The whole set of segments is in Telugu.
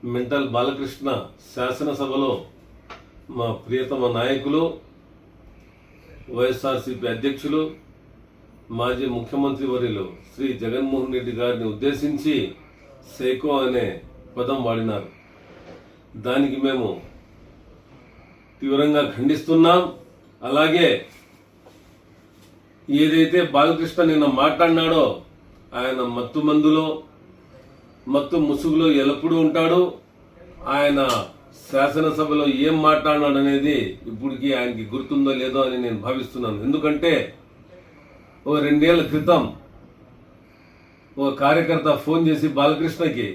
మెంటల్ బాలకృష్ణ శాసనసభలో మా ప్రియతమ నాయకులు వైఎస్ఆర్సీపీ అధ్యక్షులు మాజీ ముఖ్యమంత్రి వర్యులు శ్రీ జగన్మోహన్ రెడ్డి గారిని ఉద్దేశించి సైకో అనే పదం వాడినారు. దానికి మేము తీవ్రంగా ఖండిస్తున్నాం. అలాగే ఏదైతే బాలకృష్ణ నిన్న మాట్లాడినాడో ఆయన మత్తు మందులో మత్తు ముసుగులో ఎల్లప్పుడూ ఉంటాడు. ఆయన శాసనసభలో ఏం మాట్లాడినాడు అనేది ఇప్పటికీ ఆయనకి గుర్తుందో లేదో అని నేను భావిస్తున్నాను. ఎందుకంటే ఓ 2 ఏళ్ల క్రితం ఓ కార్యకర్త ఫోన్ చేసి బాలకృష్ణకి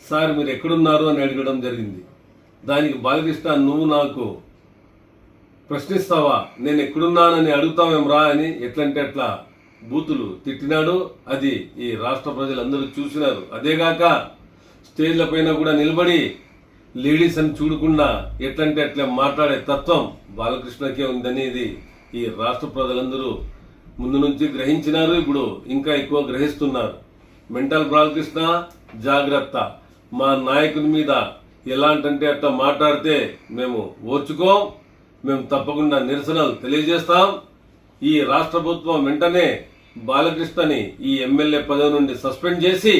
సార్ మీరు ఎక్కడున్నారు అని అడగడం జరిగింది. దానికి బాలకృష్ణ నువ్వు నాకు ప్రశ్నిస్తావా, నేను ఎక్కడున్నానని అడుగుతావేం రా అని ఎట్లంటే అట్లా బూతులు తిట్టినాడు. అది ఈ రాష్ట్ర ప్రజలందరూ చూసినారు. అదేగాక స్టేజ్ల పైన కూడా నిలబడి లేడీస్ అని చూడకుండా ఎట్లంటే అట్లా మాట్లాడే తత్వం బాలకృష్ణకే ఉందనేది ఈ రాష్ట్ర ప్రజలందరూ ముందు నుంచి గ్రహించినారు. ఇప్పుడు ఇంకా ఎక్కువ గ్రహిస్తున్నారు. మెంటల్ బాలకృష్ణ జాగ్రత్త, మా నాయకుని మీద ఎలాంటంటే అట్లా మాట్లాడితే మేము ఓర్చుకోం. మేము తప్పకుండా నిరసనలు తెలియజేస్తాం. ఈ రాష్ట్ర ప్రభుత్వం వెంటనే బాలకృష్ణని ఈ ఎమ్మెల్యే పదవి నుండి సస్పెండ్ చేసి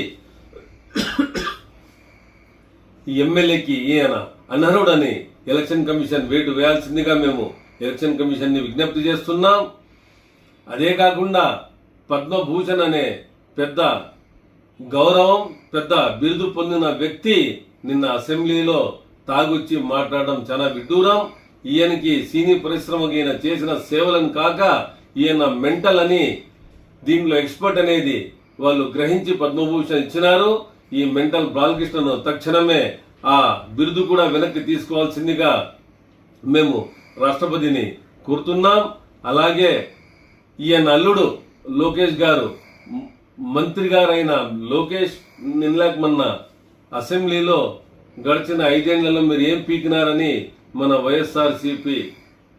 ఈ ఎమ్మెల్యేకి ఈయన అనర్హుడని ఎలక్షన్ కమిషన్ వేటు వేయాల్సిందిగా మేము ఎలక్షన్ కమిషన్ ని విజ్ఞప్తి చేస్తున్నాం. అదే కాకుండా పద్మభూషణ్ అనే పెద్ద గౌరవం పెద్ద బిరుదు పొందిన వ్యక్తి నిన్న అసెంబ్లీలో తాగొచ్చి మాట్లాడడం చాలా విడ్డూరం. ఈయనకి సినీ పరిశ్రమకి ఈయన చేసిన సేవలను కాక ఈయన మెంటల్ అని దీనిలో ఎక్స్పర్ట్ అనేది వాళ్ళు గ్రహించి పద్మభూషణ్ ఇచ్చినారు. ఈ మెంటల్ బాలకృష్ణను తక్షణమే ఆ బిరుదు కూడా వెనక్కి తీసుకోవాల్సిందిగా మేము రాష్ట్రపతిని కోరుతున్నాం. అలాగే ఈయన అల్లుడు లోకేష్ గారు మంత్రి గారైన లోకేష్ నిన్నమన్న అసెంబ్లీలో గడిచిన 5 ఏళ్లలో మీరు ఏం పీకినారని మన వైఎస్ఆర్సీపీ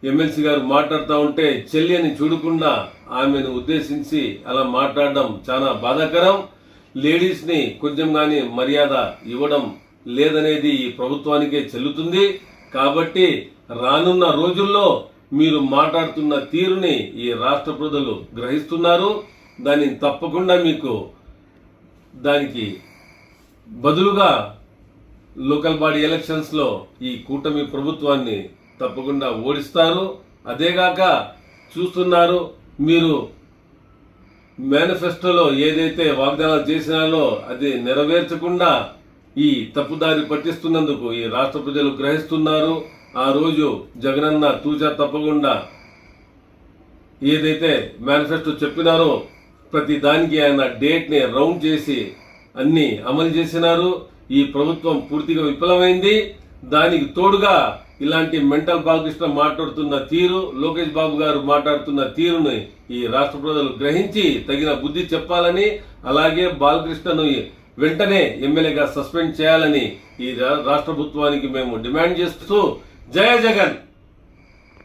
ఎమ్మెల్సీ గారు మాట్లాడుతూ ఉంటే చెల్లి అని చూడకుండా ఆమెను ఉద్దేశించి అలా మాట్లాడడం చాలా బాధాకరం. లేడీస్ ని కొంచెం గాని మర్యాద ఇవ్వడం లేదనేది ఈ ప్రభుత్వానికే చెల్లుతుంది. కాబట్టి రానున్న రోజుల్లో మీరు మాట్లాడుతున్న తీరుని ఈ రాష్ట్ర ప్రజలు గ్రహిస్తున్నారు. దానిని తప్పకుండా మీకు దానికి బదులుగా లోకల్ బాడీ ఎలక్షన్స్ లో ఈ కూటమి ప్రభుత్వాన్ని తప్పకుండా ఓడిస్తారు. అదేగాక చూస్తున్నారు మీరు మేనిఫెస్టోలో ఏదైతే వాగ్దానాలు చేసినారో అది నెరవేర్చకుండా ఈ తప్పుదారి పట్టిస్తున్నందుకు ఈ రాష్ట్ర ప్రజలు గ్రహిస్తున్నారు. ఆ రోజు జగనన్న తూచా తప్పకుండా ఏదైతే మేనిఫెస్టో చెప్పినారో ప్రతి దానికి ఆయన డేట్ ని రౌండ్ చేసి అన్ని అమలు చేసినారు. ఈ ప్రభుత్వం పూర్తిగా విఫలమైంది. దానికి తోడుగా ఇలాంటి మెంటల్ బాలకృష్ణ మాట్లాడుతున్న తీరు, లోకేష్ బాబు గారు మాట్లాడుతున్న తీరుని ఈ రాష్ట్ర ప్రజలు గ్రహించి తగిన బుద్ధి చెప్పాలని, అలాగే బాలకృష్ణను వెంటనే ఎమ్మెల్యేగా సస్పెండ్ చేయాలని ఈ రాష్ట్ర ప్రభుత్వానికి మేము డిమాండ్ చేస్తూ జయ జగన్.